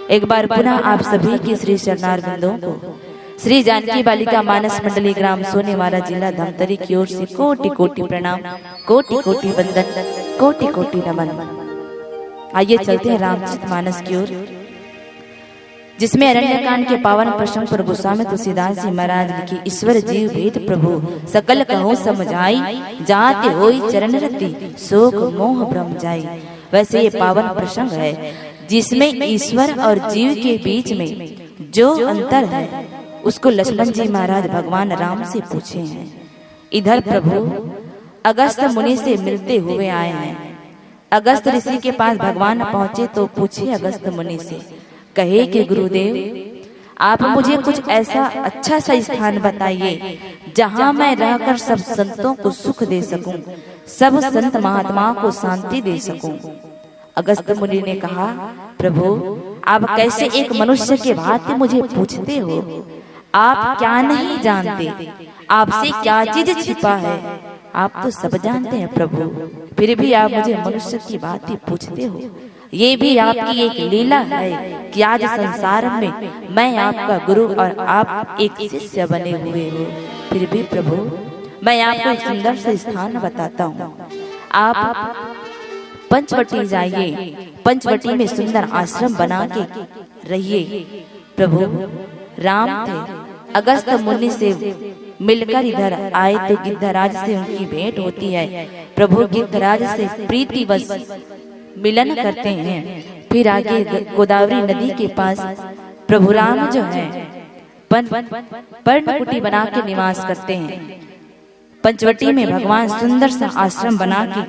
एक बार पुनः आप सभी की श्री चरणारविंदों को श्री जानकी बालिका मानस मंडली ग्राम सोनेवाला जिला धमतरी की ओर से कोटि कोटि प्रणाम, कोटि कोटि वंदन, कोटि कोटि नमन। आइए चलते हैं रामचरित मानस की ओर, जिसमें अरण्यकांड के पावन प्रसंग पर गोस्वामी तुलसीदास जी महाराज लिखी ईश्वर जीव भेद प्रभु सकल कहो समझाई, जाते होई चरण रति शोक मोह भ्रम जाई। वैसे ये पावन प्रसंग है जिसमें ईश्वर और जीव के बीच में जो अंतर है उसको लक्ष्मण जी महाराज भगवान राम से पूछे हैं। इधर प्रभु अगस्त मुनि से मिलते हुए आए हैं। अगस्त ऋषि के पास भगवान पहुंचे तो पूछे अगस्त मुनि से, कहे कि गुरुदेव आप मुझे कुछ ऐसा अच्छा सा स्थान बताइए जहां मैं रहकर सब संतों को सुख दे सकूं, सब संत महात्माओं को शांति दे सकूं। अगस्त मुनि ने कहा, प्रभु आप कैसे एक मनुष्य के भांति मुझे पूछते हो? आप क्या नहीं जानते? आपसे क्या चीज छिपा है? आप तो सब जानते हैं प्रभु, फिर भी आप मुझे मनुष्य की भांति पूछते हो। ये भी आपकी एक लीला है कि आज संसार में मैं आपका गुरु और आप एक शिष्य बने हुए हो। फिर भी प्रभु मैं आपको एक सुंदर से स्थान बताता हूँ। आप पंचवटी जाइए, पंचवटी में सुंदर आश्रम बना के रहिए। प्रभु राम थे, अगस्त मुनि से मिलकर इधर आए तो गिद्धराज से उनकी भेंट होती है। प्रभु गिद्धराज से प्रीतिवश मिलन करते हैं। फिर आगे गोदावरी नदी के पास प्रभु राम जो है पर्णकुटी बना के निवास करते हैं। पंचवटी में भगवान सुंदर सा आश्रम बना के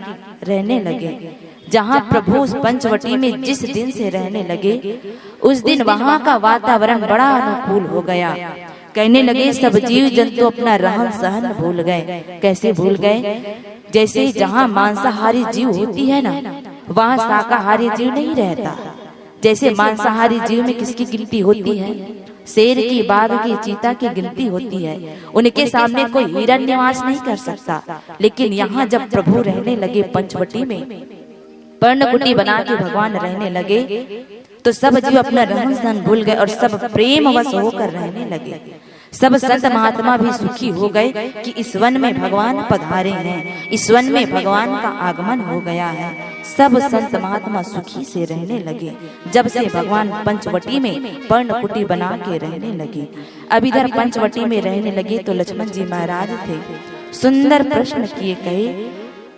रहने लगे। जहाँ प्रभु उस पंचवटी में जिस दिन से रहने लगे उस दिन वहाँ का वातावरण बड़ा अनुकूल हो गया। कहने लगे सब जीव जंतु अपना रहन सहन भूल गए। कैसे भूल गए? जैसे जहाँ मांसाहारी जीव होती है ना, वहाँ शाकाहारी जीव नहीं रहता। जैसे मांसाहारी जीव में किसकी गिनती होती है? शेर की, बाघ की, चीता की गिनती होती है। उनके सामने कोई हिरन निवास नहीं कर सकता। लेकिन यहाँ जब प्रभु रहने लगे पंचवटी में, पर्णकुटी बना के भगवान रहने लगे तो सब जीव अपना रहन सहन भूल गए और सब प्रेमवश होकर रहने लगे। सब संत महात्मा भी सुखी हो गए कि इस वन में भगवान पधारे हैं, इस वन में भगवान का आगमन हो गया है। सब संत महात्मा सुखी से रहने लगे जब से भगवान पंचवटी में पर्णकुटी बना के रहने लगे। अब इधर पंचवटी में रहने लगे तो लक्ष्मण जी महाराज थे, सुंदर प्रश्न किए। कहे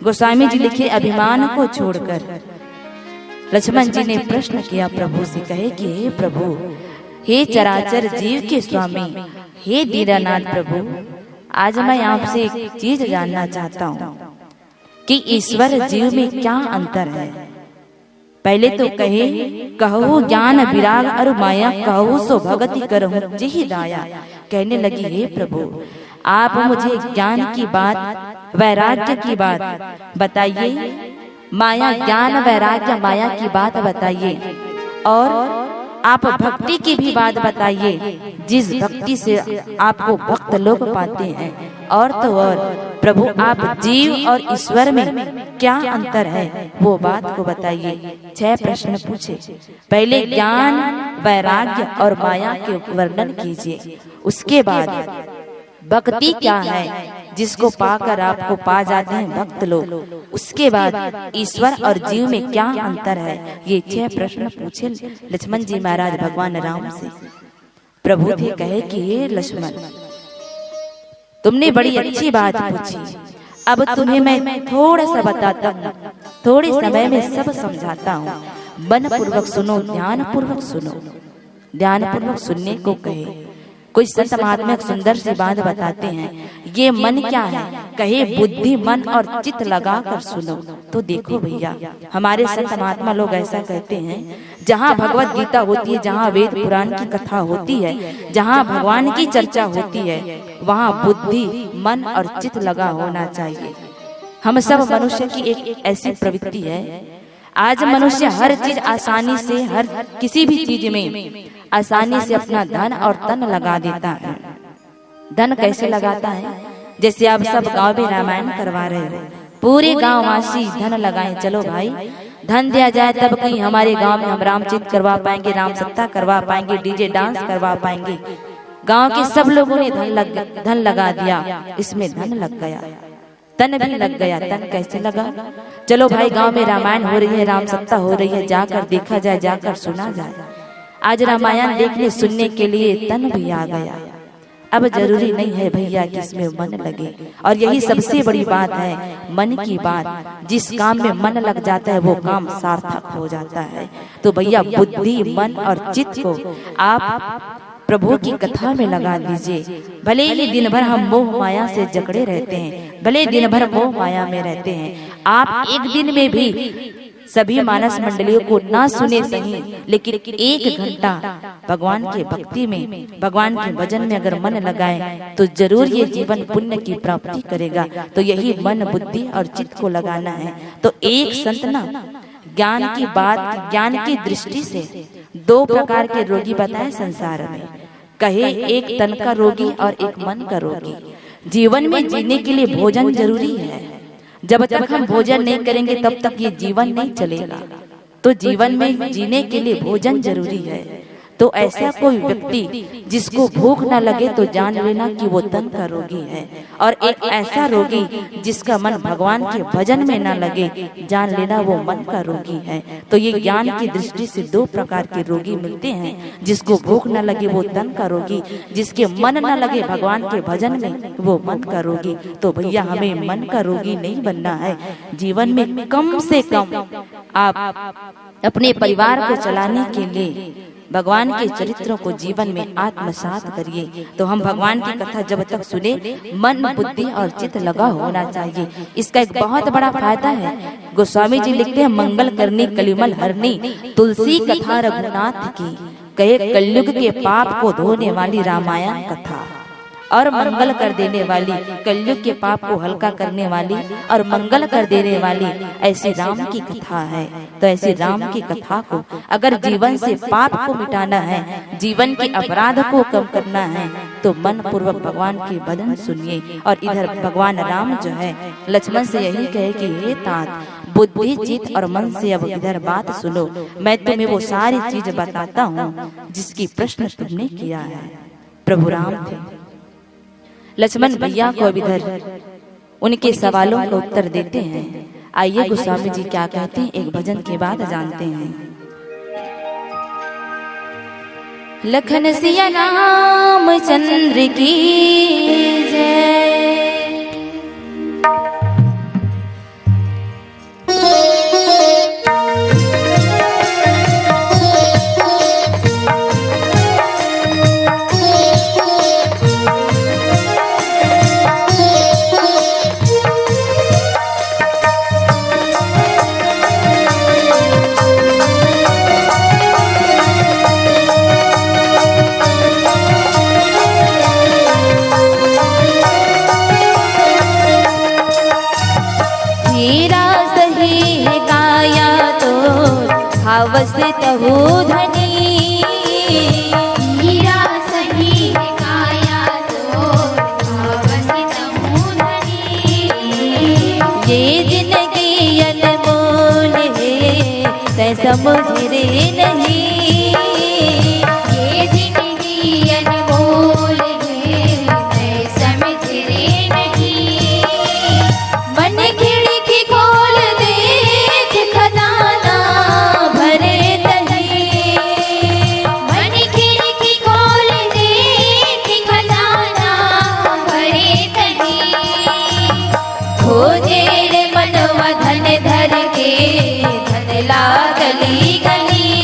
गोस्वामी जी लिखे, अभिमान को छोड़कर लक्ष्मण जी ने प्रश्न किया प्रभु से। कहे कि हे प्रभु, हे चराचर जीव के स्वामी, हे दीनानाथ प्रभु, आज मैं आपसे एक चीज जानना चाहता हूँ कि ईश्वर जीव में क्या अंतर है। पहले तो कहे, कहो ज्ञान विराग और माया, कहो सो भगति करहु जिहि दाया। कहने लगी, हे प्रभु आप मुझे ज्ञान की बात, वैराग्य की बात बताइए, माया ज्ञान वैराग्य माया की बात बताइए, और आप भक्ति की भी बात बताइए, जिस भक्ति से आपको भक्त लोग पाते हैं। और तो और प्रभु आप जीव और ईश्वर में क्या अंतर है वो बात को बताइए। 6 प्रश्न पूछे। पहले ज्ञान वैराग्य और माया के वर्णन कीजिए। उसके बाद भक्ति क्या है जिसको पाकर आपको पा जाते हैं भक्त लोग। उसके बाद ईश्वर और जीव में क्या अंतर है, ये 6 प्रश्न पूछे लक्ष्मण जी महाराज भगवान राम से। प्रभु थे कहे कि हे लक्ष्मण, तुमने बड़ी अच्छी बात पूछी। अब तुम्हें मैं थोड़ा सा बताता हूँ, थोड़े समय में सब समझाता हूँ। मन पूर्वक सुनो, ध्यान पूर्वक सुनो। ध्यान पूर्वक सुनने को कहे। कोई संत महात्मा सुंदर सी बात बताते हैं। ये मन क्या है? कहे बुद्धि मन और चित्त लगा कर सुनो। तो देखो भैया, हमारे संत महात्मा लोग ऐसा कहते हैं, जहाँ भगवत गीता होती है, जहाँ वेद पुराण की कथा होती है, जहाँ भगवान की चर्चा होती है, वहाँ बुद्धि मन और चित्त लगा होना चाहिए। हम सब मनुष्य की एक ऐसी प्रवृत्ति है, आज मनुष्य हर चीज आसानी से, हर किसी भी चीज में आसानी से अपना धन और तन लगा देता है। धन कैसे लगाता है? जैसे आप सब गांव में रामायण करवा रहे हो, पूरे गांव वासी धन लगाएं, चलो भाई धन दिया जाए तब कहीं हमारे गांव में हम रामचित करवा पाएंगे, राम सत्ता करवा पाएंगे, डीजे डांस करवा पाएंगे। गांव के सब लोगों ने धन लगा दिया, इसमें धन लग गया, तन भी लग गया। तन कैसे लगा? चलो भाई गांव में रामायण हो रही है, राम सत्ता हो रही है, जाकर देखा जाए, जाकर सुना जाए। आज रामायण देखने सुनने के लिए तन भी आ गया। अब जरूरी नहीं है भैया कि इसमें मन लगे, और यही सबसे बड़ी बात है, मन की बात। जिस काम में मन लग जाता है वो काम सार्थक हो जाता है। तो भैया बुद्धि, मन और चित्त को आप प्रभु की कथा में लगा दीजिए। भले ही दिन भर हम मोह माया से जकड़े रहते हैं, भले दिन भर मोह माया में रहते हैं, आप एक दिन में भी सभी मानस मंडलियों को ना सुने सही, लेकिन 1 घंटा भगवान के भक्ति में, भगवान के भजन में अगर मन लगाए तो जरूर ये जीवन पुण्य की प्राप्ति करेगा। तो यही मन, बुद्धि और चित्त को लगाना है। तो एक संत ना ज्ञान की बात, ज्ञान की दृष्टि से 2 प्रकार के रोगी बताए संसार में। कहे एक तन का रोगी और एक मन का रोगी। जीवन में जीने के लिए भोजन जरूरी है। जब तक हम भोजन नहीं करेंगे तब तक ये जीवन नहीं चलेगा। तो जीवन में जीने के लिए भोजन जरूरी है। तो ऐसा कोई व्यक्ति जिसको भूख न लगे तो जान लेना कि वो तन का रोगी है, और एक ऐसा रोगी जिसका मन भगवान के भजन में न लगे, जान लेना वो मन का रोगी है। तो ये ज्ञान की दृष्टि से 2 प्रकार के रोगी मिलते हैं। जिसको भूख न लगे वो तन का रोगी, जिसके मन न लगे भगवान के भजन में वो मन का रोगी। तो भैया हमें मन का रोगी नहीं बनना है। जीवन में कम से कम आप अपने परिवार को चलाने के लिए भगवान के चरित्रों को जीवन में आत्मसात करिए। तो हम भगवान की कथा जब तक सुने, मन, बुद्धि और चित्त लगा होना चाहिए। इसका एक बहुत बड़ा फायदा है। गोस्वामी जी लिखते हैं, मंगल करनी कलिमल हरनी, तुलसी कथा रघुनाथ की, कहे कलयुग के पाप को धोने वाली रामायण कथा, और मंगल कर देने वाली, कलयुग के पाप को हल्का करने वाली और मंगल कर देने वाली ऐसी राम की कथा है। तो ऐसी राम की कथा को अगर जीवन से पाप को मिटाना है, जीवन के अपराध को कम करना है, तो मन पूर्वक भगवान के भजन सुनिए। और इधर भगवान राम जो है लक्ष्मण से यही कहे कि हे तात, बुद्धि, चित्त और मन से अब इधर बात सुनो, मैं तुम्हें वो सारी चीज बताता हूँ जिसकी प्रश्न तुमने किया है। प्रभु राम थे, लक्ष्मण भैया को इधर उनके सवालों का उत्तर देते हैं। आइए गोस्वामी जी क्या कहते हैं, एक भजन के बाद जानते हैं। लखन सिया राम चंद्र की जय। तहु धनी, हीरा सही काया तो तहु धनी। ये जिंदगी अनमोल है तै समझ रे नहीं, ये जिंदगी अनमोल है तै समझ रे नहीं। मन खिड़की खोल देख खजाना भरे, गली गली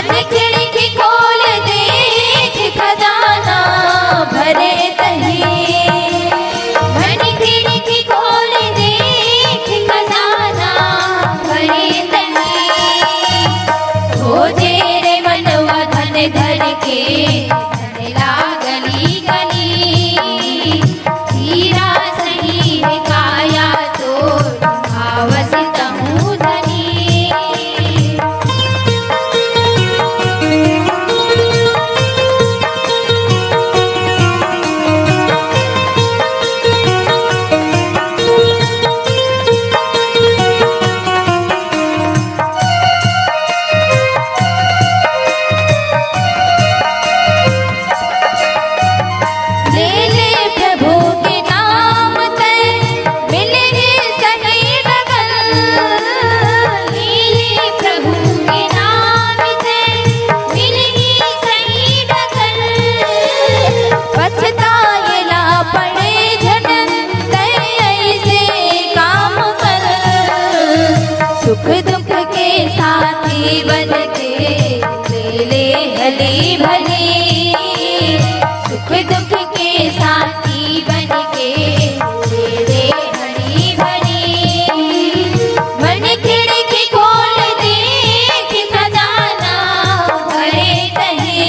मन खिड़की खोल देख खजाना भरे तहे, मन खिड़की खोल देख खजाना भरे तहे। खोजे रे मनवा धन धर के धनला गली गली, हीरा सही है काया तो आवस तहु धनी। ले ले प्रभु के नाम ते मिलेगी सही डगल, ले ले प्रभु के नाम ते मिलेगी सही डगल। पछताएला पड़े झट ते ऐसे काम कर, सुख दुख के साथी बन के ले ले हली भली, सुख दुख के साथी बन के ले ले हरी भरी। मन खिड़की खोल देख खजाना भरे तहे,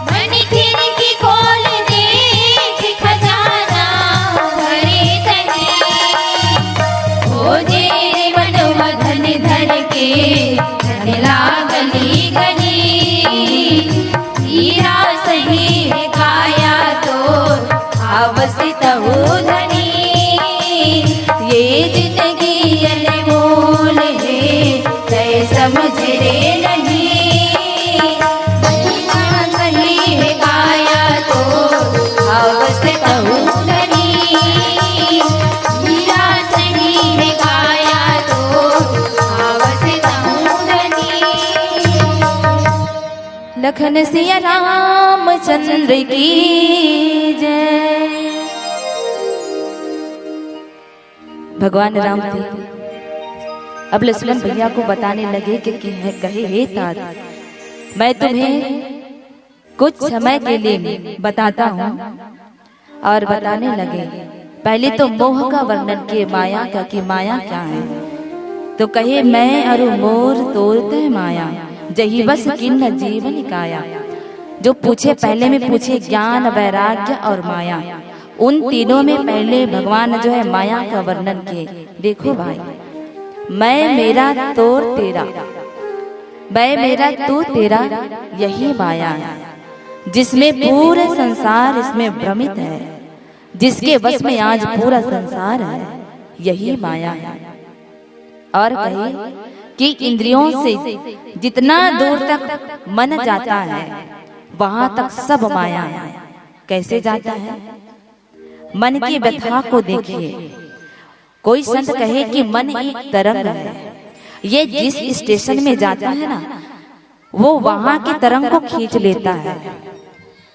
मन खिड़की खोल देख खजाना भरे तहे। खोजे रे मनवा धन धर के धनला गली गली, हीरा सही है काया तो आवस तहु धनी। ये जिंदगी अनमोल है तय समझ रे नहीं, हीरा सही है काया तो आवस तहु धनी, हीरा सही है काया तो आवस तहु धनी। लखन सिया रामचंद्र की जय। भगवान राम थे, अब लक्ष्मण भैया को बताने लगे कि कहे हे तात, मैं तुम्हें कुछ समय के लिए बताता हूँ। और बताने लगे पहले तो मोह का वर्णन किए, माया का कि माया क्या है। तो कहे मैं अरु मोर तोरते माया, जही बस किन्न जीवन काया। जो पूछे पहले में पूछे ज्ञान वैराग्य और माया, उन तीनों में पहले भगवान जो है माया का वर्णन किए। देखो भाई, मैं मेरा तोर तेरा, मैं मेरा तू तेरा, यही माया है जिसमें पूरे संसार इसमें भ्रमित है, जिसके वश में आज पूरा संसार है, यही माया है। और कहे कि इंद्रियों से जितना दूर तक मन जाता है वहां तक सब माया है। कैसे जाता है? मन की व्यथा को देखिए। कोई संत कहे कि मन एक तरंग है, ये जिस स्टेशन में जाता है ना, वो वहां की तरंग को खींच लेता है।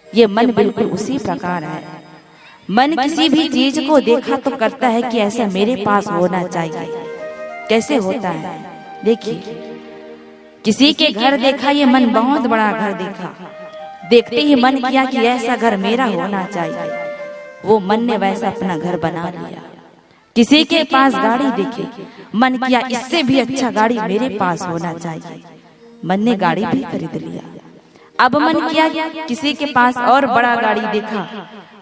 ये मन बिल्कुल उसी प्रकार है। मन किसी भी चीज को देखा तो करता है कि ऐसा मेरे पास होना चाहिए। कैसे होता है? देखिए, किसी के घर देखा, ये मन बहुत बड़ा घर देखा, देखते ही मन किया कि ऐसा घर मेरा होना चाहिए। वो मन ने वैसा अपना घर बना लिया। किसी के पास गाड़ी देखी, मन किया इससे भी अच्छा गाड़ी मेरे पास होना चाहिए, मन ने गाड़ी भी खरीद लिया। अब मन किया किसी के पास और बड़ा गाड़ी देखा,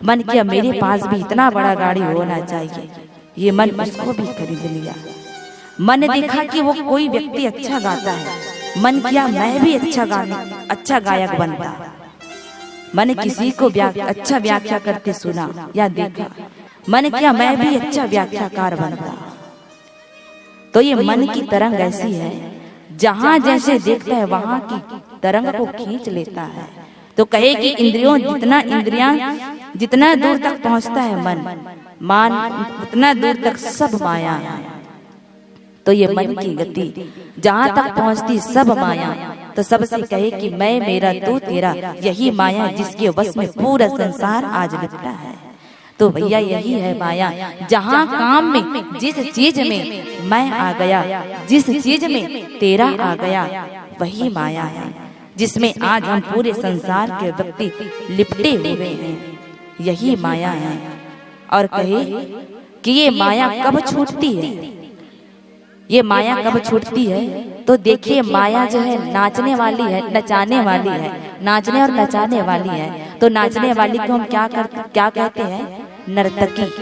मन किया मेरे पास भी इतना बड़ा गाड़ी होना चाहिए, ये मन उसको भी खरीद लिया। मन देखा कि वो कोई व्यक्ति अच्छा गाता है, मन किया मैं भी अच्छा गायक बनता। मन किसी को अच्छा व्याख्या करते सुना या देखा, मन किया मैं भी अच्छा व्याख्याकार बनता। तो ये मन की तरंग ऐसी है, जहां जैसे देखता है वहां की तरंग को खींच लेता है। तो कहे कि इंद्रियां जितना दूर तक पहुंचता है मन उतना दूर तक सब माया है। तो ये मन की गति जहां तक पहुंचती सब माया। तो सबसे कहे कि मैं मेरा तू तेरा, यही माया जिसके वश में पूरा संसार आज लिपटा है। तो भैया यही है माया। जहाँ काम में जिस चीज में मैं आ गया, जिस चीज में तेरा आ गया, वही माया है जिसमें आज हम पूरे संसार के व्यक्ति लिपटे हुए हैं। यही माया है। और कहे कि ये माया कब छूटती है, ये माया कब छूटती है? तो देखिए माया जो है नाचने वाली है, नचाने वाली है, नाचने और नचाने वाली है। तो नाचने वाली को हम क्या कहते हैं? नर्तकी।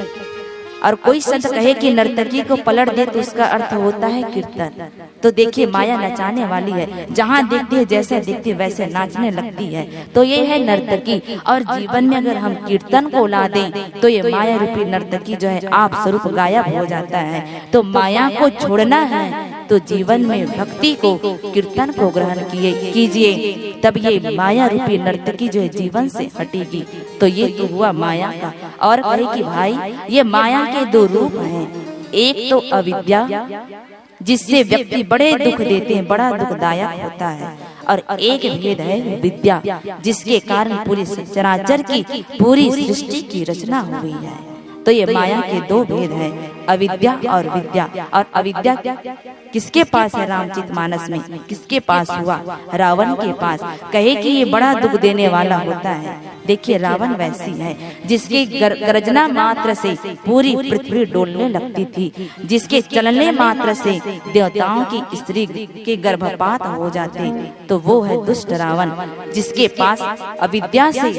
और कोई संत कहे कि नर्तकी को पलट दे तो उसका अर्थ होता है कीर्तन। तो देखिए माया नचाने वाली है, जहाँ देखती है जैसे देखती है वैसे नाचने लगती है। तो ये है नर्तकी। और जीवन में अगर हम कीर्तन को ला दें तो ये माया रूपी नर्तकी जो है आप स्वरूप गायब हो जाता है। तो माया को छोड़ना है तो जीवन में भक्ति को, कीर्तन को ग्रहण कीजिए, तब ये माया रूपी नर्तकी जो है जीवन से हटेगी। तो ये तो हुआ माया का। और कहे कि भाई ये माया के दो रूप हैं, एक तो अविद्या जिससे व्यक्ति बड़े दुख देते हैं, बड़ा दुखदायक होता है, और एक भेद है विद्या जिसके कारण पूरी चराचर की पूरी सृष्टि की रचना हुई है। तो ये माया के दो भेद हैं, अविद्या और विद्या। और अविद्या किसके पास है? रामचरितमानस में किसके पास हुआ? रावण के पास। कहे कि ये बड़ा दुख देने वाला होता है। देखिए रावण वैसी है जिसके गर्जना मात्र से पूरी पृथ्वी डोलने लगती थी, जिसके चलने मात्र से देवताओं की स्त्री के गर्भपात हो जाते। तो वो है दुष्ट रावण जिसके पास अविद्या से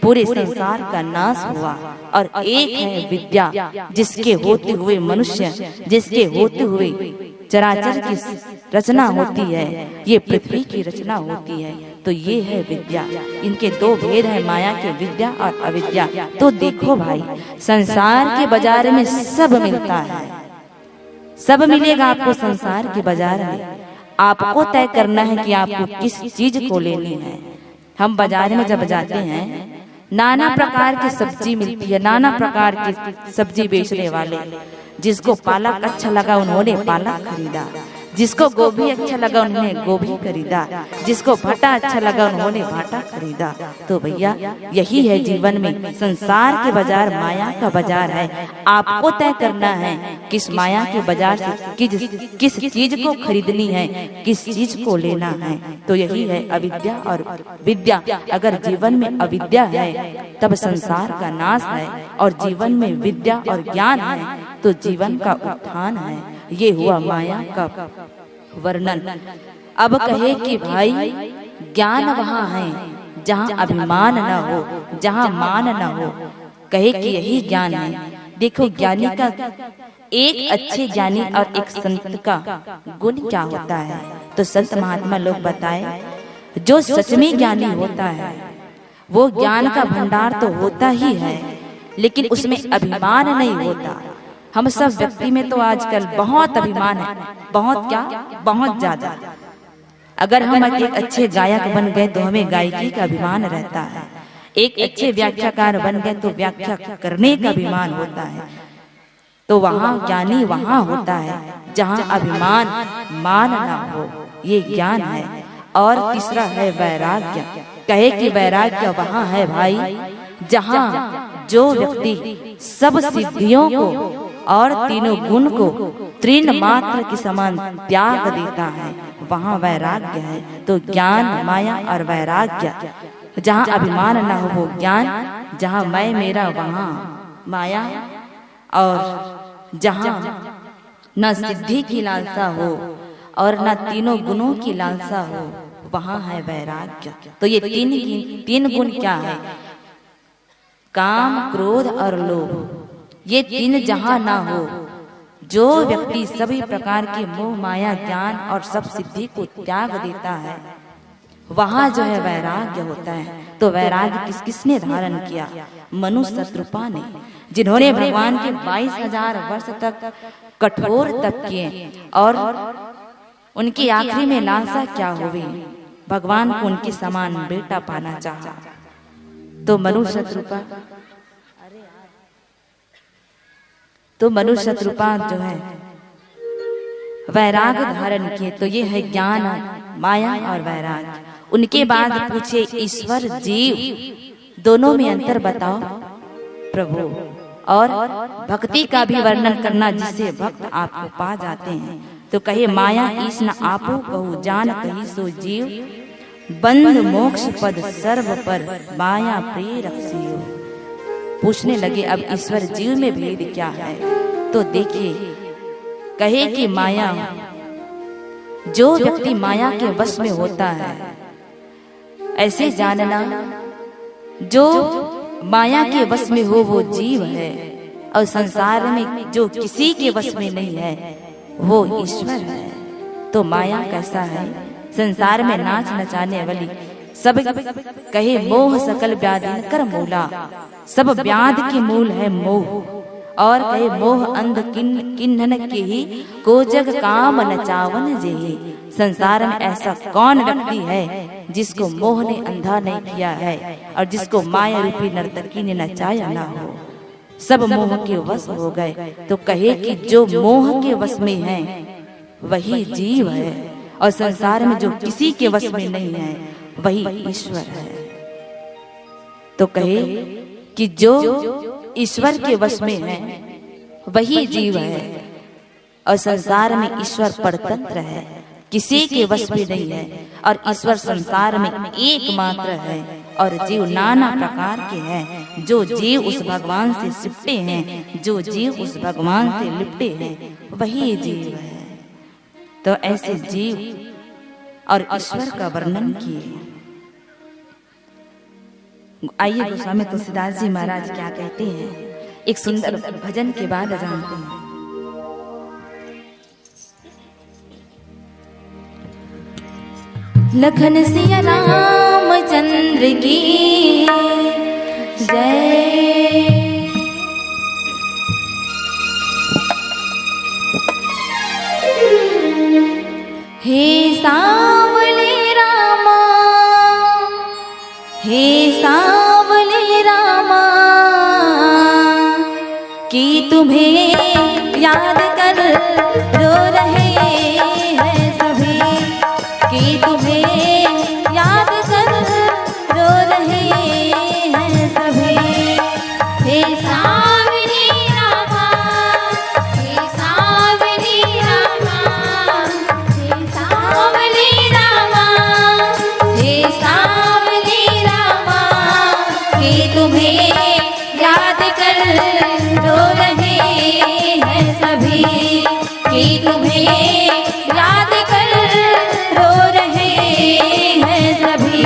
पूरे संसार का नाश हुआ। और एक है विद्या जिसके होते हुए मनुष्य, जिसके होते हुए चराचर की रचना होती है, ये पृथ्वी की रचना होती है। तो ये है विद्या। इनके दो भेद है माया के, विद्या और अविद्या। तो देखो भाई संसार के बाजार में सब मिलता है, सब मिलेगा आपको संसार के बाजार में। आपको तय करना है कि आपको किस चीज को लेनी है। हम बाजार में जब जाते हैं नाना प्रकार की सब्जी मिलती है, नाना प्रकार की सब्जी बेचने वाले, जिसको पालक अच्छा लगा उन्होंने पालक खरीदा, जिसको गोभी अच्छा लगा उन्होंने गोभी खरीदा, जिसको भाटा अच्छा लगा उन्होंने भाटा खरीदा। तो भैया यही है जीवन में, संसार के बाजार माया का बाजार है। आपको तय करना है किस माया के बाजार से किस चीज को खरीदनी है, किस चीज को लेना है। तो यही है अविद्या और विद्या। अगर जीवन में अविद्या है तब संसार का नाश है, और जीवन में विद्या और ज्ञान है तो जीवन का उत्थान है। ये हुआ माया का वर्णन। अब कहे कि भाई ज्ञान वहाँ है जहाँ अभिमान न हो, जहाँ मान न हो। कहे कि यही ज्ञान है। देखो ज्ञानी का, एक अच्छे ज्ञानी और एक संत का गुण क्या होता है? तो संत महात्मा लोग बताए, जो सच में ज्ञानी होता है वो ज्ञान का भंडार तो होता ही है, लेकिन उसमें अभिमान नहीं होता। हम सब व्यक्ति में तो आजकल बहुत अभिमान है, बहुत क्या, बहुत ज्यादा। अगर हम एक अच्छे गायक बन गए तो हमें गायकी का अभिमान रहता है, एक अच्छे व्याख्याकार बन गए तो व्याख्या करने का अभिमान होता है। तो वहाँ ज्ञानी वहाँ होता है जहाँ अभिमान मान ना हो, ये ज्ञान है। और तीसरा है वैराग्य। कहे कि वैराग्य वहाँ है भाई जहाँ जो व्यक्ति सब सिद्धियों को और तीनों गुण को तृण मात्र के समान त्याग देता है, वहाँ वैराग्य है। तो ज्ञान, माया और वैराग्य, जहाँ अभिमान न हो वो ज्ञान, जहाँ मैं मेरा वहाँ माया, और जहाँ न सिद्धि की लालसा हो और न तीनों गुणों की लालसा हो, वहाँ है वैराग्य। तो ये तीन गुण क्या है? काम, क्रोध और लोभ। ये तीन जहाँ ना हो, जो व्यक्ति सभी प्रकार के मोह, माया, ज्ञान और सब सिद्धि को त्याग देता है, वहाँ जो है वैराग्य होता है। तो वैराग्य किसने धारण किया? मनुष्य शत्रुपा ने, जिन्होंने भगवान के 22,000 वर्ष तक कठोर तप किए और उनकी आखिरी में लालसा क्या हुई? भगवान को उनके समान बेटा पाना चाहा। तो मनुष्य शत्रुपा जो है वैराग धारण किए। तो ये है ज्ञान, माया और वैराग। उनके बाद पूछे ईश्वर जीव दोनों में अंतर बताओ प्रभु। और भक्ति का भी वर्णन करना जिससे भक्त आपको पा जाते हैं। तो कहे माया ईश न आपो कहू जान कही सो जीव बंद मोक्ष पद सर्व पर माया प्रेरक सियो। पूछने लगे अब ईश्वर जीव में भेद क्या है। तो देखिए कहे कि माया, जो व्यक्ति माया के वश में होता है ऐसे जानना जो माया के वश में हो वो जीव है, और संसार में जो किसी के वश में नहीं है वो ईश्वर है। तो माया कैसा है, संसार में नाच नचाने वाली सब कहे मोह सकल व्याधिन कर मूला, सब व्याध के मूल है मोह। और कहे मोह अंध किन्हन के ही को जग काम नचावन जेहि। संसार में ऐसा कौन व्यक्ति है जिसको मोह ने अंधा नहीं किया है और जिसको माया रूपी नर्तकी ने नचाया ना हो। सब मोह के वश हो गए। तो कहे कि जो मोह के वश में है वही जीव है, और संसार में जो किसी के वश में नहीं है वही ईश्वर है। तो कहे कि जो ईश्वर के वश में है वही जीव है, और संसार में ईश्वर परतंत्र है, किसी के वश में नहीं है। और ईश्वर संसार में एकमात्र है और जीव नाना प्रकार के हैं। जो जीव उस भगवान से सिपटे हैं, जो जीव उस भगवान से लिपटे हैं वही जीव है। तो ऐसे जीव और ईश्वर का वर्णन किए। आइए गोस्वामी तुलसीदास जी महाराज क्या कहते हैं, एक सुंदर भजन के बाद जानते हैं। लखन सिया रामचंद्र की जय। हे सांवले रामा, हे सांवले रामा, कि तुम्हें याद कर रो रहे हैं सभी, कि तुम्हें याद कर रो रहे हैं सभी। हे सांवले रामा, हे सांवले रामा, हे सांवले रामा, हे सांवले रामा, कि तुम्हें याद कर रो रहे हैं सभी, कि तुम्हें याद कर रो रहे हैं सभी।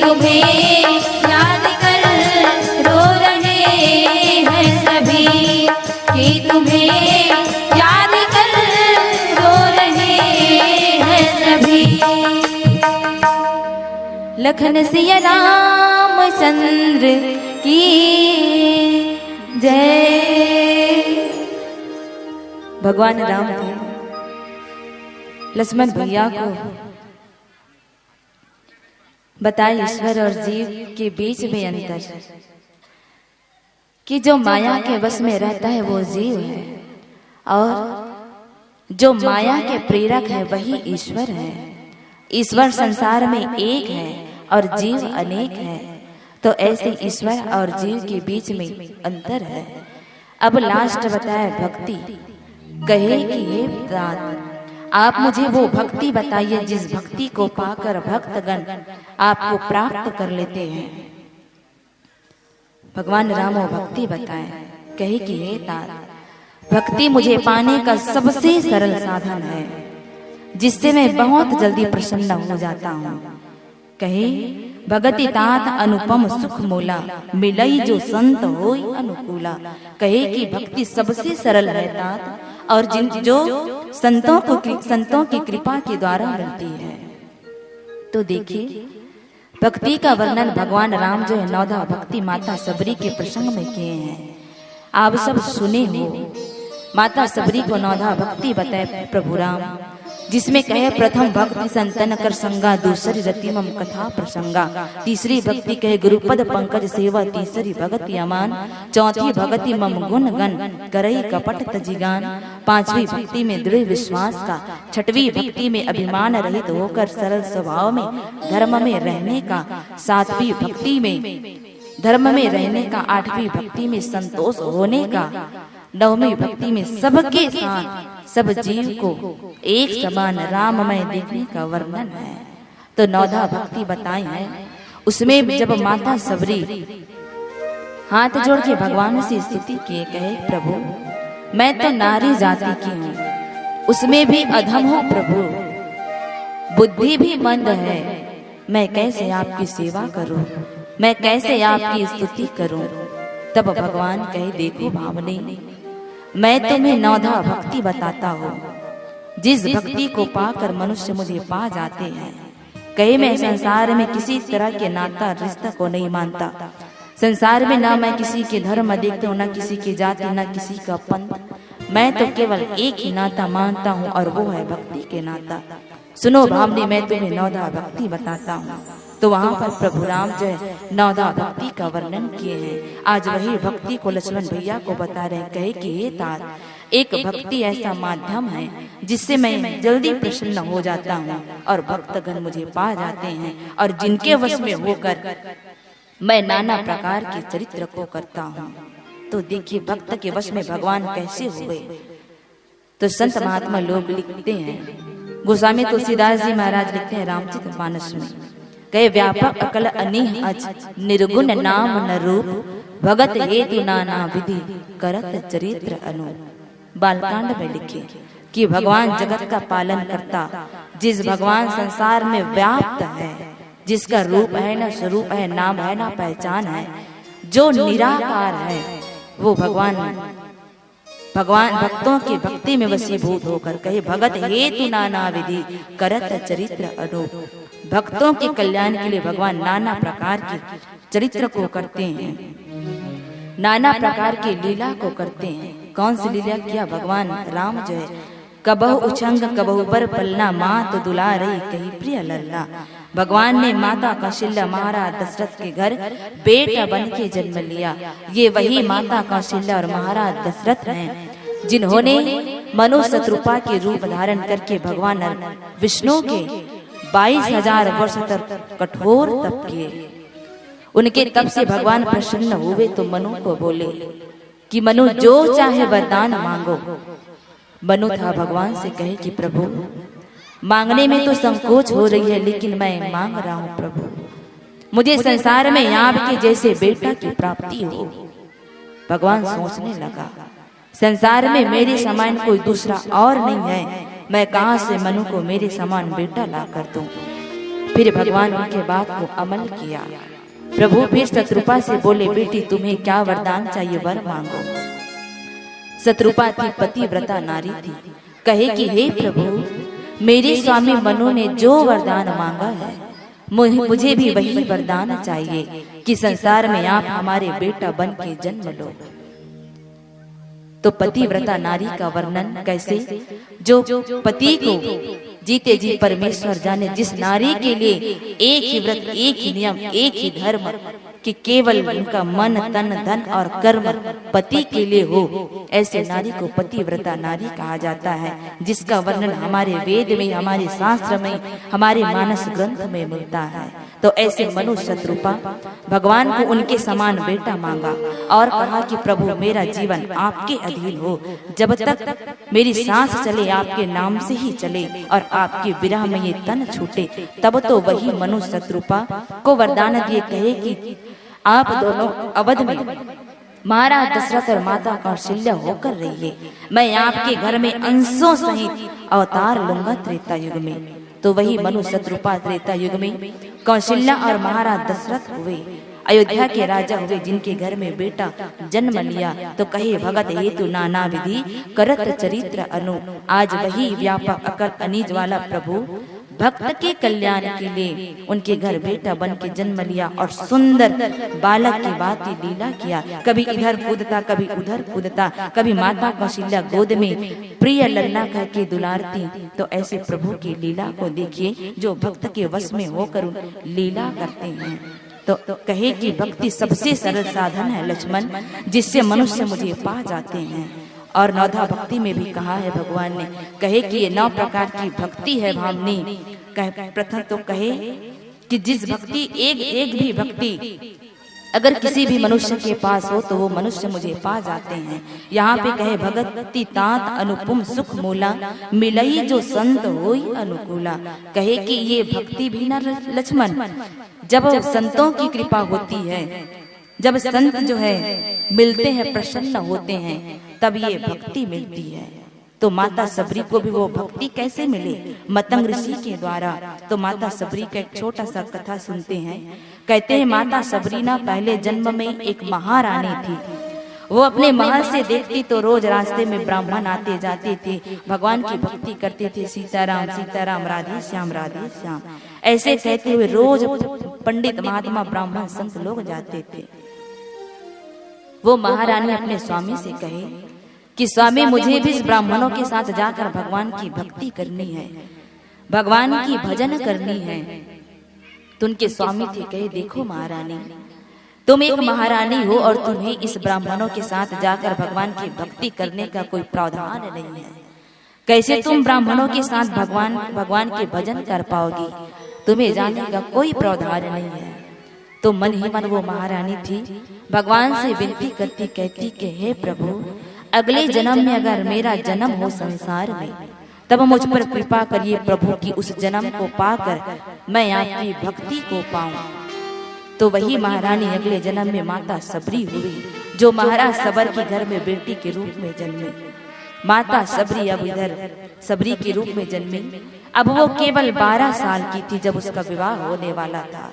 तुम्हें याद कर रो रहे हैं सभी, कि तुम्हें याद कर रो रहे हैं सभी। लखन सिया रामचंद्र की जय। भगवान राम थे, लक्ष्मण भैया को बताए ईश्वर और जीव के बीच में अंतर, कि जो माया के वश में रहता है वो जीव है, और जो माया के प्रेरक है वही ईश्वर है। ईश्वर संसार में एक है और जीव अनेक है, तो ऐसे ईश्वर और जीव के बीच में अंतर है। अब लास्ट बताया भक्ति। कहे कि हे तात, आप मुझे वो भक्ति बताइए जिस भक्ति को पाकर भक्तगण आपको प्राप्त कर लेते हैं। भगवान राम वो भक्ति बताए। कहे कि हे तात, भक्ति मुझे पाने का सबसे सरल साधन है, जिससे मैं बहुत जल्दी प्रसन्न हो जाता हूँ। कहे भगति तात अनुपम सुख मोला, मिलई जो संत होई अनुकूला। कहे कि भक्ति सबसे सरल है तात, और जो संतों की कृपा के द्वारा मिलती है। तो देखिए भक्ति का वर्णन भगवान राम जो है नौधा भक्ति माता सबरी के प्रसंग में किए हैं। आप सब सुने हो। माता सबरी को नौधा भक्ति बताए प्रभु राम, जिसमें कहे प्रथम भक्ति संतन कर संगा, दूसरी रति मम कथा प्रसंगा, तीसरी भक्ति कहे गुरुपद पंकज सेवा, तीसरी भक्ति अमान, चौथी भक्ति मम गुण गण करई कपट तजिगान, पांचवी भक्ति में दृढ़ विश्वास का, छठवीं भक्ति में अभिमान रहित होकर सरल स्वभाव में धर्म में रहने का, सातवीं भक्ति में धर्म में रहने का, आठवीं भक्ति में संतोष होने का, नववीं भक्ति में सबके साथ सब जीव को एक समान राममय देखने का वर्णन है। तो नौधा भक्ति बताई है। उसमें जब माता सबरी हाथ जोड़ के भगवान से स्तुति किए, कहे प्रभु मैं तो नारी जाति की हूँ, उसमें भी अधम हूँ प्रभु, बुद्धि भी मंद है, मैं कैसे आपकी सेवा करूं, मैं कैसे आपकी स्तुति करूं। तब भगवान कहे देखो भावनी, मैं तुम्हें नौधा भक्ति बताता हूँ, जिस भक्ति को पाकर मनुष्य मुझे पा जाते हैं। कहे मैं संसार में किसी तरह के नाता रिश्ता को नहीं मानता। संसार में ना मैं किसी के धर्म देखता हूँ, ना किसी की जाति, ना किसी का पंथ। मैं तो केवल एक ही नाता मानता हूँ और वो है भक्ति के नाता। सुनो भावनी, मैं तुम्हें नौधा भक्ति बताता हूँ। तो वहां पर प्रभु राम जो है नौधा भक्ति का वर्णन किए हैं। आज वही भक्ति को लक्ष्मण भैया को बता रहे हैं। कहे कि हे तात, एक भक्ति ऐसा माध्यम है जिससे मैं जल्दी प्रसन्न हो जाता हूँ और भक्तगण मुझे पा जाते हैं, और जिनके वश में होकर मैं नाना प्रकार के चरित्र को करता हूँ। तो देखिए भक्त के वश में भगवान कैसे हुए। तो संत महात्मा लोग लिखते हैं, गोस्वामी तुलसीदास जी महाराज लिखते हैं रामचरितमानस में, कहे व्यापक अकल अनिह अज निर्गुण नाम न रूप, भगत हेतु नाना विधि करत चरित्र अनूप। बालकांड में लिखे कि भगवान जगत का पालन करता, जिस भगवान संसार में व्याप्त है, जिसका रूप है न स्वरूप है, नाम है न पहचान है, जो निराकार है, वो भगवान भक्तों की भक्ति में वशीभूत होकर कहे भगत हेतु नाना विधि करत चरित्र अनूप। भक्तों के कल्याण के लिए भगवान नाना प्रकार के चरित्र को करते हैं, नाना प्रकार की लीला को करते हैं। कौन सी लीला किया भगवान राम जो है, कबहु उछंग कबहु बर पलना, मात दुलारी कही प्रिय लल्ला। भगवान ने माता कौशल्या महाराज दशरथ के घर बेटा बन के जन्म लिया। ये वही माता कौशल्या और महाराज दशरथ हैं जिन्होंने मनु शत्रुपा के रूप धारण करके भगवान विष्णु के 22,000 वर्ष तक कठोर तप किए। उनके तप से भगवान प्रसन्न हुए तो मनु को बोले कि मनु जो चाहे वरदान मांगो। मनु था भगवान से कहे कि प्रभु मांगने में तो संकोच हो रही है, लेकिन मैं मांग रहा हूँ प्रभु, मुझे संसार में आपके जैसे बेटा की प्राप्ति हो। भगवान सोचने लगा संसार में मेरे समान कोई दूसरा और नहीं है, मैं कहां से मनु को मेरे समान बेटा ला कर दूं। फिर भगवान उनके बात को अमल किया। प्रभु फिर शत्रुपा से बोले, बेटी तुम्हें क्या वरदान चाहिए, वर मांगो। शत्रुपा थी पतिव्रता नारी थी, कहे कि हे प्रभु, मेरे स्वामी मनु ने जो वरदान मांगा है मुझे भी वही वरदान चाहिए कि संसार में आप हमारे बेटा बन के जन्म लो। तो पतिव्रता नारी का वर्णन कैसे, जो पति को जीते जी परमेश्वर जाने, जिस नारी के लिए एक ही व्रत, एक ही नियम, एक ही धर्म, कि केवल उनका मन तन धन और कर्म पति के लिए हो, ऐसे नारी को पतिव्रता नारी कहा जाता है, जिसका वर्णन हमारे वेद में, हमारे शास्त्र में, हमारे मानस ग्रंथ में मिलता है। तो ऐसे मनु शत्रुपा भगवान को उनके समान बेटा मांगा और कहा कि प्रभु मेरा जीवन आपके अधीन हो, जब तक मेरी सांस चले आपके नाम से ही चले और आपके विरह में ये तन छूटे। तब तो वही मनु शत्रुपा को वरदान दिए, कहे कि आप दोनों अवध में महाराज दशरथ और माता कौशल्या होकर रहिए, मैं आपके घर में अंशों सहित अवतार लूंगा त्रेता युग में। तो वही मनु शत्रुपा त्रेता युग में कौशल्या और महाराज दशरथ हुए, अयोध्या के राजा हुए, जिनके घर में बेटा जन्म लिया। तो कहे भगत हेतु नाना विधि करत चरित्र अनु, आज वही व्यापक अकल अनीज वाला प्रभु भक्त के कल्याण के लिए उनके घर बेटा बन के जन्म लिया और सुंदर बालक की बात लीला किया। कभी इधर कूदता, कभी उधर कूदता, कभी माता कौशल्या गोद में प्रिय लल्ला कह के दुलारती। तो ऐसे प्रभु की लीला को देखिए, जो भक्त के वश में होकर लीला करते हैं। तो कहे कि भक्ति सबसे सरल साधन है लक्ष्मण, जिससे मनुष्य मुझे पा जाते हैं। और नौधा भक्ति में भी कहा है भगवान ने, कहे कि ये 9 प्रकार की भक्ति है भावनी। प्रथम तो कहे कि जिस भक्ति एक भी भक्ति अगर किसी भी मनुष्य के पास हो तो वो मनुष्य मुझे पा जाते हैं। यहाँ पे कहे भगति तात अनुपम सुख मूला, मिलई जो संत होई अनुकूला। कहे कि ये भक्ति भी ना लक्ष्मण, जब संतों की कृपा होती है, जब संत जो है मिलते हैं, प्रसन्न होते हैं, तब ये भक्ति मिलती है। तो माता सबरी को भी वो भक्ति कैसे मिले? मतंग ऋषि के द्वारा। तो माता सबरी का एक छोटा सा कथा सुनते हैं। कहते हैं माता सबरी ना पहले जन्म में एक महारानी थी। वो अपने महल से देखती तो रोज रास्ते में ब्राह्मण आते जाते थे, भगवान की भक्ति करते थे, सीताराम सीताराम राधे श्याम राधे श्याम ऐसे कहते हुए रोज पंडित महात्मा ब्राह्मण संत लोग जाते थे। वो महारानी अपने स्वामी से कहे कि स्वामी मुझे भी ब्राह्मणों के साथ जाकर भगवान की भक्ति करनी है, भगवान की भजन करनी है। तो उनके स्वामी थे, कहे देखो महारानी, तुम एक महारानी हो और तुम्हें इस ब्राह्मणों के साथ जाकर भगवान की भक्ति करने का कोई प्रावधान नहीं है। कैसे तुम ब्राह्मणों के साथ भगवान के भजन कर पाओगी? तुम्हें जाने का कोई प्रावधान नहीं है। तो मन ही मन वो महारानी थी भगवान से विनती करती, कहती कि हे प्रभु, अगले जन्म में अगर मेरा जन्म हो संसार में, तब मुझ पर कृपा करिए प्रभु की उस जन्म को पाकर मैं आपकी भक्ति को पाऊं। तो वही महारानी अगले जन्म में माता सबरी हुई, जो महाराज सबर के घर में बेटी के रूप में जन्मी। माता सबरी अब इधर सबरी के रूप में जन्मी। अब वो केवल 12 साल की थी जब उसका विवाह होने वाला था।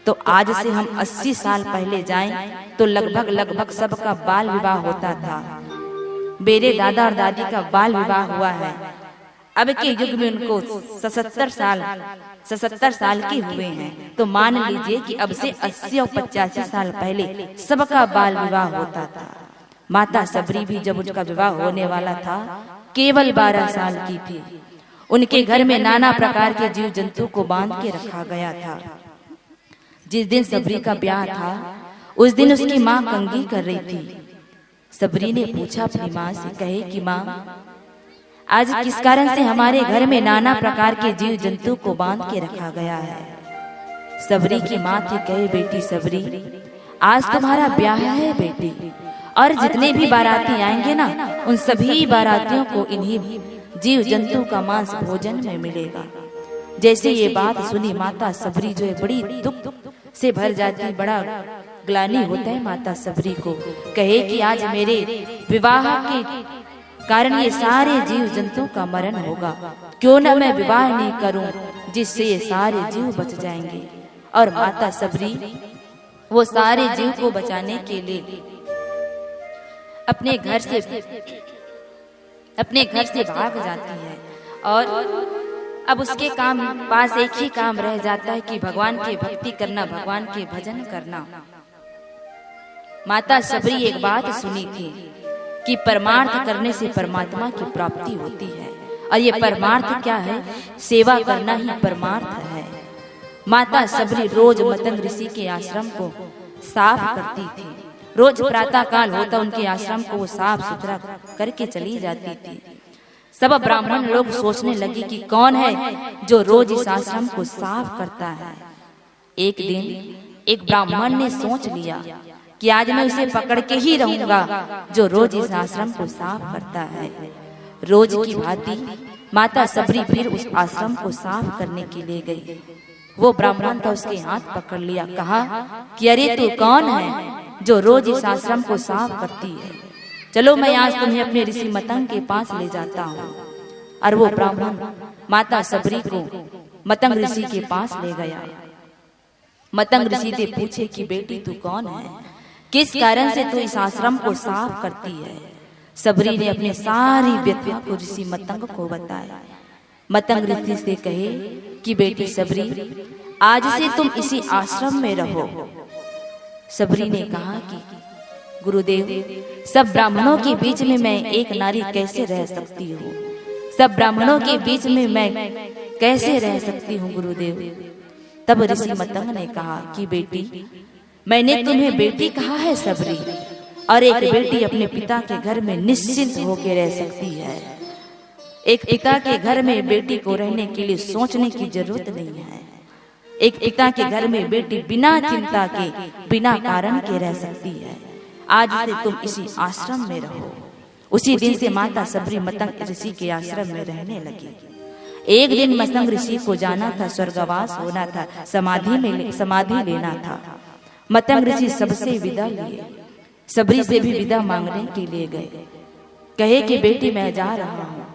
तो आज से हम 80 साल पहले जाएं तो लगभग सबका बाल विवाह होता था। मेरे दादा और दादी का बाल विवाह हुआ है। अब के युग में उनको 77 साल के हुए हैं। तो मान लीजिए कि अब से 80 और 85 साल पहले सबका बाल विवाह होता था। माता सबरी भी जब उनका विवाह होने वाला था केवल 12 साल की थी। उनके घर में नाना प्रकार के जीव जंतु को बांध के रखा गया था। जिस दिन सबरी का ब्याह था उस दिन उसकी माँ कंघी कर रही थी। सबरी ने पूछा अपनी माँ से, कहे कि माँ, आज किस कारण से हमारे घर में नाना प्रकार के जीव जंतु को बांध के रखा गया है? सबरी की माँ थी, कहे बेटी सबरी, आज तुम्हारा ब्याह है बेटी, और जितने भी बाराती आएंगे ना, उन सभी बारातियों को इन्हीं जीव जंतु का मांस भोजन में मिलेगा। जैसे ये बात सुनी माता सबरी जो है बड़ी दुख से भर जाती, बड़ा ग्लानि होता है माता सबरी को। कहे कि आज मेरे विवाह के कारण ये सारे जीव जंतु का मरण होगा, क्यों न मैं विवाह नहीं करूं, जिससे ये सारे जीव बच जाएंगे। और माता सबरी वो सारे जीव को बचाने के लिए अपने घर से भाग जाती है। और अब उसके पास एक ही काम रह जाता है कि भगवान की भक्ति करना, भगवान के भजन करना। माता सबरी एक बात सुनी थी कि परमार्थ करने से परमात्मा की प्राप्ति होती है, और ये परमार्थ क्या है? सेवा करना ही परमार्थ है। माता सबरी रोज मतंग ऋषि के आश्रम को साफ करती थी। रोज प्रातः काल होता उनके आश्रम को वो साफ सुथरा करके चली जाती थी। सब ब्राह्मण लोग सोचने लगे कि कौन है जो रोज इस आश्रम को साफ करता है। एक दिन एक ब्राह्मण ने सोच लिया कि आज मैं उसे पकड़ के ही रहूंगा जो रोज इस आश्रम को साफ करता है। रोज की भांति माता सबरी फिर उस आश्रम को साफ करने के लिए गई। वो ब्राह्मण था, उसके हाथ पकड़ लिया, कहा कि अरे तू कौन है जो रोज इस आश्रम को साफ करती है? चलो मैं आज तुम्हें अपने ऋषि मतंग के पास ले जाता हूँ। और वो ब्राह्मण माता सबरी को मतंग ऋषि के पास ले गया। मतंग ऋषि ने पूछे कि बेटी तू कौन है, किस कारण से तू इस आश्रम को साफ करती है? सबरी ने अपने सारी व्यथा को ऋषि मतंग को बताया। मतंग ऋषि से कहे कि बेटी सबरी, आज से तुम इसी आश्रम में रहो। सबरी ने कहा कि गुरुदेव, सब ब्राह्मणों के बीच में मैं एक नारी कैसे रह सकती हूँ? सब ब्राह्मणों के बीच में मैं कैसे रह सकती हूँ गुरुदेव? तब ऋषि मतंग ने कहा कि बेटी, मैंने तुम्हें बेटी कहा है सबरी, और एक बेटी अपने पिता के घर में निश्चिंत होकर रह सकती है। एक पिता के घर में बेटी को रहने के लिए सोचने की जरूरत नहीं है। एक पिता के घर में बेटी बिना चिंता के, बिना कारण के रह सकती है। आज से तुम इसी आश्रम में रहो। उसी दिन से माता सबरी मतंग ऋषि के आश्रम में रहने लगी। एक दिन मतंग ऋषि को जाना था, स्वर्गवास होना था, समाधि लेना था। मतंग ऋषि सबसे विदा लिए, सबरी से भी विदा मांगने के लिए गए। कहे कि बेटी मैं जा रहा हूँ।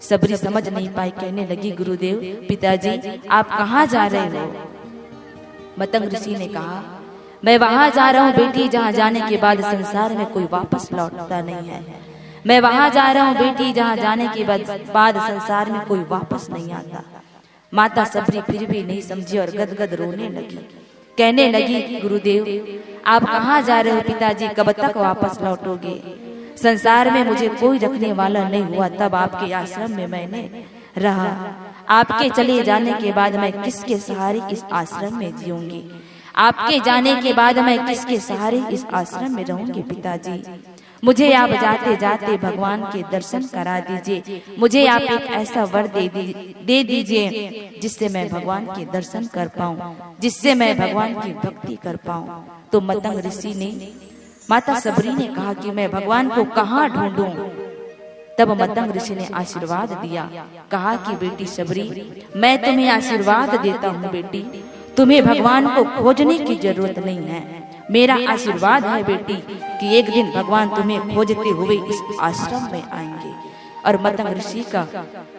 सबरी समझ नहीं पाई, कहने लगी गुरुदेव, पिताजी आप कहाँ जा रहे हो? मतंग ऋषि ने कहा मैं वहां जा रहा हूँ बेटी जहाँ जाने के बाद संसार में कोई वापस लौटता नहीं है। मैं वहां जा रहा हूँ बेटी जहाँ जाने के बाद संसार में कोई वापस नहीं आता। माता सबरी फिर भी नहीं समझी और गदगद रोने लगी। कहने लगी गुरुदेव आप कहाँ जा रहे हो पिताजी, कब तक वापस लौटोगे? संसार में मुझे कोई रखने वाला नहीं हुआ, तब आपके आश्रम में मैंने रहा। आपके चले जाने के बाद मैं किसके सहारे इस आश्रम में जीऊंगी? आपके जाने के बाद मैं किसके सहारे इस आश्रम में रहूंगी? पिताजी मुझे आप जाते जाते भगवान के दर्शन करा दीजिए। मुझे आप एक ऐसा वर दे दीजिए जिससे मैं भगवान के दर्शन कर पाऊं, जिससे मैं भगवान की भक्ति कर पाऊं। तो मतंग ऋषि ने, माता सबरी ने कहा कि मैं भगवान को कहाँ ढूंढूं? तब मतंग ऋषि ने आशीर्वाद दिया, कहा कि बेटी सबरी मैं तुम्हें आशीर्वाद देता हूँ बेटी, तुम्हें भगवान को खोजने की जरूरत नहीं है। मेरा आशीर्वाद है बेटी कि एक दिन भगवान तुम्हें खोजते हुए इस आश्रम में आएंगे। और मतंग ऋषि का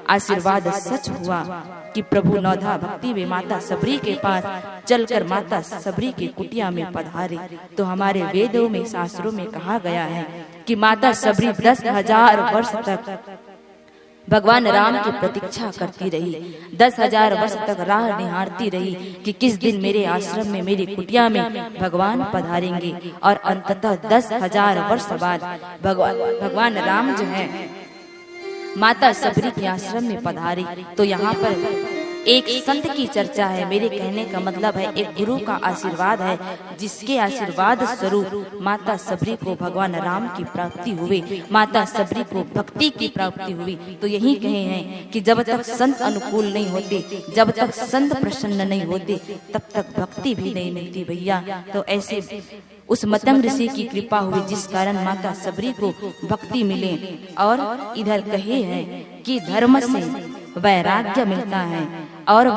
आशीर्वाद सच हुआ कि प्रभु नौधा भक्ति में माता सबरी के पास चलकर माता सबरी की कुटिया में पधारे। तो हमारे वेदों में, शास्त्रों में कहा गया है कि माता सबरी 10,000 वर्ष तक भगवान राम की प्रतीक्षा करती रही। 10,000 वर्ष तक राह निहारती रही कि किस दिन मेरे आश्रम में, मेरी कुटिया में भगवान पधारेंगे। और अंततः 10,000 वर्ष बाद भगवान राम जो है माता सबरी के आश्रम में पधारे। तो यहाँ पर एक संत की चर्चा है। मेरे कहने का मतलब है एक गुरु का आशीर्वाद है, जिसके आशीर्वाद स्वरूप माता सबरी को भगवान राम की प्राप्ति हुई, माता सबरी को भक्ति की प्राप्ति हुई। तो यही कहे हैं कि जब तक संत अनुकूल नहीं होते, जब तक संत प्रसन्न नहीं होते, तब तक भक्ति भी नहीं मिलती भैया। तो ऐसे उस मतंग ऋषि की कृपा हुई जिस कारण माता सबरी को भक्ति मिले। और इधर कहे हैं कि धर्म से वैराग्य मिलता है, और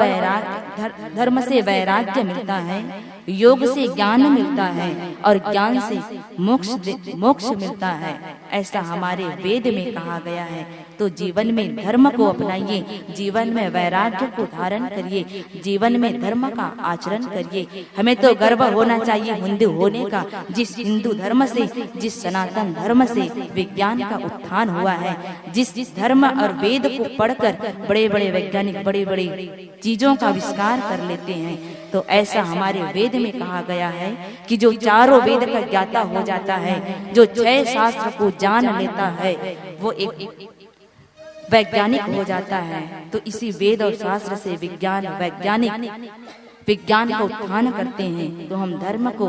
धर्म से वैराग्य मिलता है योग से ज्ञान मिलता है और ज्ञान से मोक्ष मिलता है, ऐसा हमारे वेद में कहा गया है। तो जीवन में धर्म को अपनाइए, जीवन में वैराग्य को धारण करिए, जीवन में धर्म का आचरण करिए। हमें तो गर्व होना चाहिए हिंदू होने का, जिस हिंदू धर्म से, जिस सनातन धर्म से विज्ञान का उत्थान हुआ है, जिस धर्म और वेद को पढ़कर बड़े बड़े वैज्ञानिक बड़े बड़े चीजों का आविष्कार कर लेते हैं। तो ऐसा हमारे वेद में कहा गया है कि जो चारों वेद का ज्ञाता हो जाता है, जो 6 शास्त्र को जान लेता है, वो एक वैज्ञानिक हो जाता है। तो इसी वेद और शास्त्र से वैज्ञानिक विज्ञान को उत्थान करते हैं। तो हम धर्म को,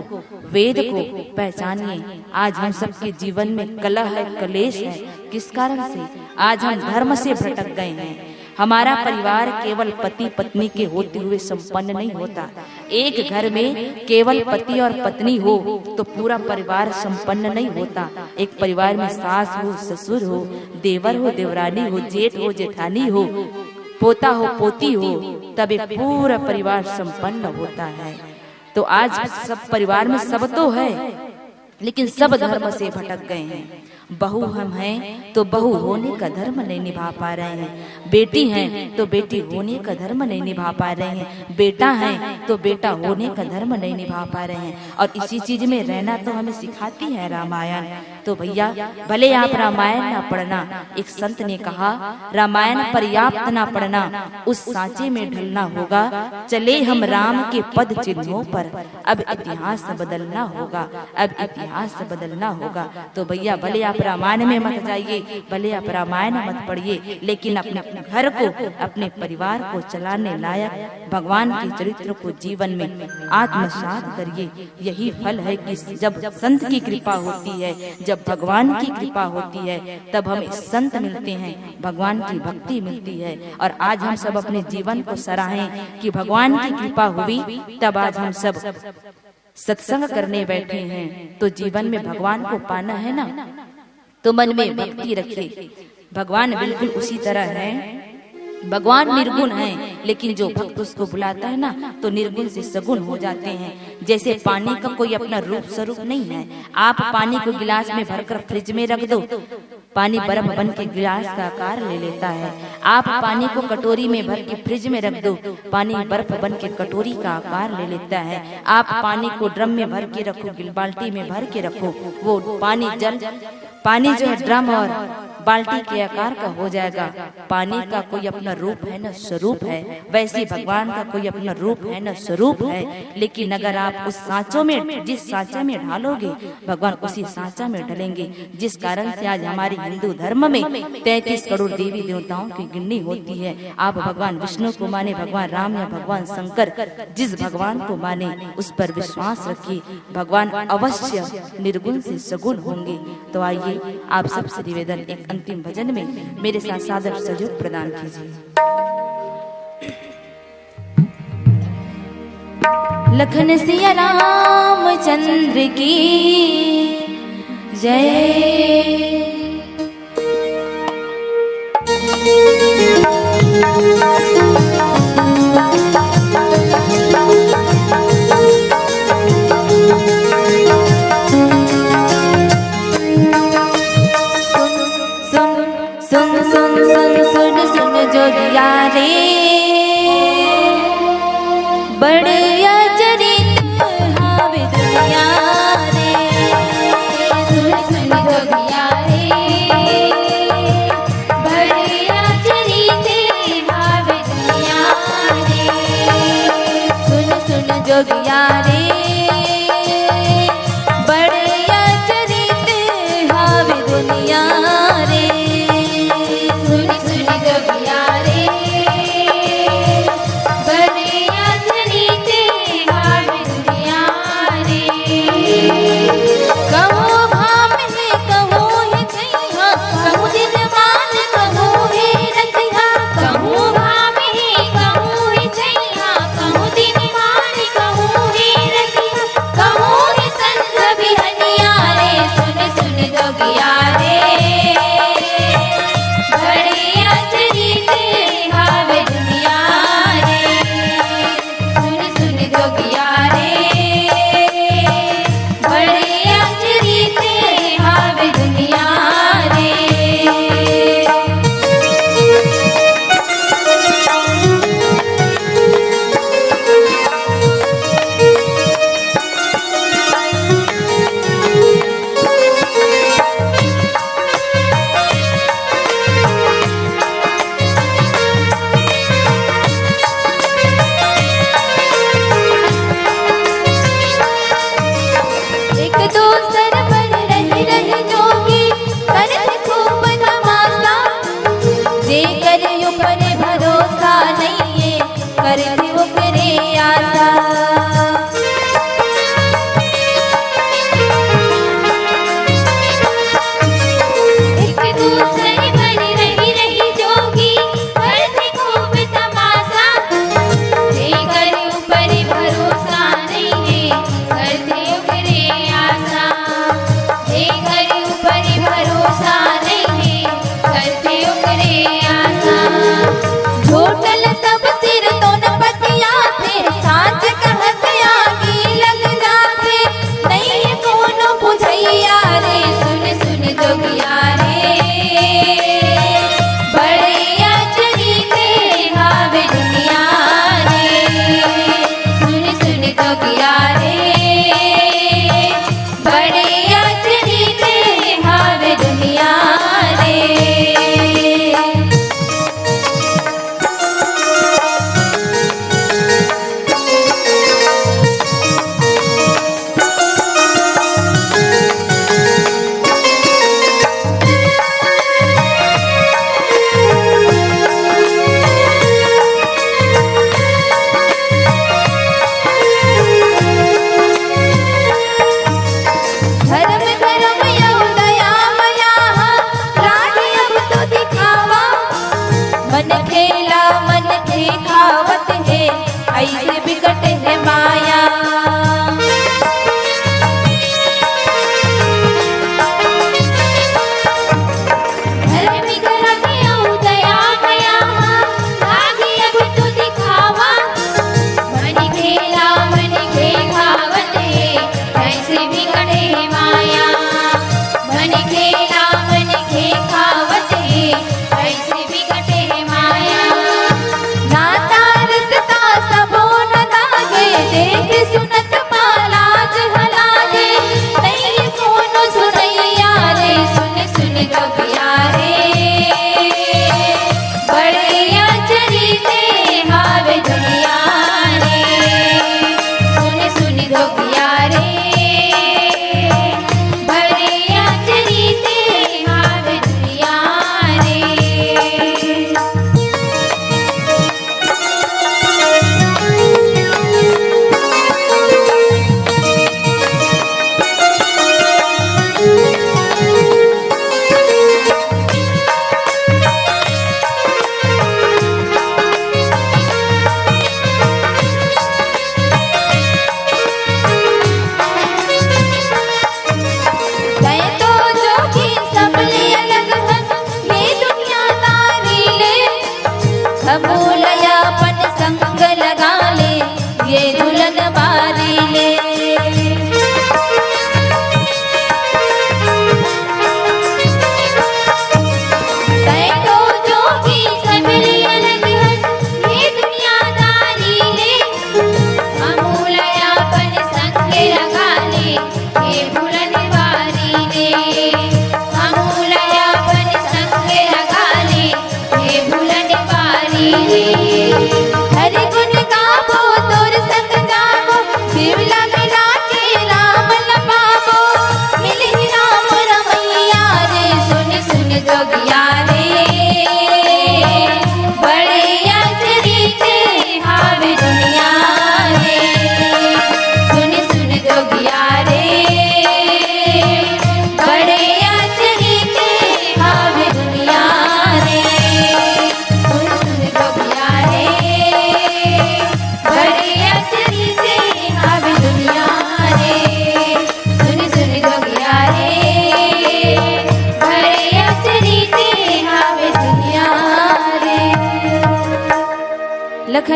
वेद को पहचानिए। आज हम सबके जीवन में कलह है, कलेश है, किस कारण से? आज हम धर्म से भटक गए हैं। हमारा परिवार केवल पति पत्नी के होते हुए संपन्न नहीं होता। एक घर में केवल पति और पत्नी हो तो पूरा परिवार संपन्न नहीं होता। एक परिवार में सास हो, ससुर हो, देवर हो, देवरानी हो, जेठ हो, जेठानी हो, पोता हो, पोती हो, तब एक पूरा परिवार संपन्न होता है। तो आज सब परिवार में सब तो है, लेकिन सब धर्म से भटक गए हैं। बहू हम हैं तो बहू होने का धर्म नहीं निभा पा रहे हैं, बेटी हैं तो बेटी होने का धर्म नहीं निभा पा रहे हैं, बेटा है तो बेटा होने का धर्म नहीं निभा पा रहे हैं। और इसी चीज में रहना तो हमें सिखाती है रामायण। तो भैया भले आप रामायण ना पढ़ना, एक संत ने कहा रामायण पर्याप्त ना पढ़ना, उस सांचे में ढलना होगा। चले हम राम के पद चिन्हों पर, अब इतिहास बदलना होगा, अब इतिहास बदलना होगा। तो भैया भले आप रामायण में मत जाइए, भले आप रामायण मत पढ़िए, लेकिन अपने घर को, अपने परिवार को चलाने लायक भगवान के चरित्र को जीवन में आत्मसात करिए। यही फल है कि जब संत की कृपा होती है, जब भगवान की कृपा होती है, तब हमें संत मिलते हैं, भगवान की भक्ति मिलती है। और आज हम सब अपने जीवन को सराहें कि भगवान की कृपा हुई, तब आज हम सब सत्संग करने बैठे हैं। तो जीवन में भगवान को पाना है ना, तो मन में भक्ति रखिए। भगवान बिल्कुल उसी तरह है, भगवान निर्गुण है, लेकिन जो भक्त उसको बुलाता है ना, तो निर्गुण से सगुण हो जाते हैं। जैसे पानी का कोई अपना रूप स्वरूप नहीं है। आप पानी को गिलास में भरकर फ्रिज में रख दो, पानी बर्फ बन के गिलास का आकार ले लेता है। आप पानी को कटोरी में भर के फ्रिज में रख दो, पानी बर्फ बन के कटोरी का आकार ले लेता है। आप पानी को ड्रम में भर के रखो, बाल्टी में भर के रखो, वो पानी जो है ड्रम और बाल्टी के आकार का हो जाएगा। पानी का कोई अपना रूप है न स्वरूप है, वैसे भगवान का कोई अपना रूप है न स्वरूप है। लेकिन अगर आप उस सांचों में, जिस सांचे में ढालोगे, भगवान उसी सांचा में ढलेंगे। जिस कारण से आज हमारे हिंदू धर्म में 33 करोड़ देवी देवताओं की गिनती होती है। आप भगवान विष्णु को माने, भगवान राम या भगवान शंकर, जिस भगवान को माने उस पर विश्वास रखिए, भगवान अवश्य निर्गुण से सगुण होंगे। तो आइए आप सबसे निवेदन, एक अंतिम भजन में मेरे साथ सादर सहयोग प्रदान कीजिए। लखन सिया रामचंद्र की जय। सुन जोगिया रे, बढ़िया चरित हावे दुनिया रे। सुन जोगिया रे, बढ़िया चरित हावे दुनिया रे। सुन जोगिया रे, बढ़िया चरित हावे दुनिया रे। जोगिया रे, बढ़िया चरित हावे दुनिया रे। कहूँ भाम है, कहूँ है छैया, कहूँ दिन मान, कहूँ है रतिया। कहूँ भाम है, कहूँ है छैया, कहूँ दिन मान, कहूँ है रतिया। कहूँ है संत बिहनिया रे, सुन जोगिया रे, हावे दुनिया रे। सुन जोगिया रे,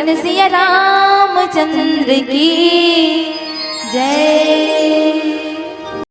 लखन सिया रामचंद्र की जय।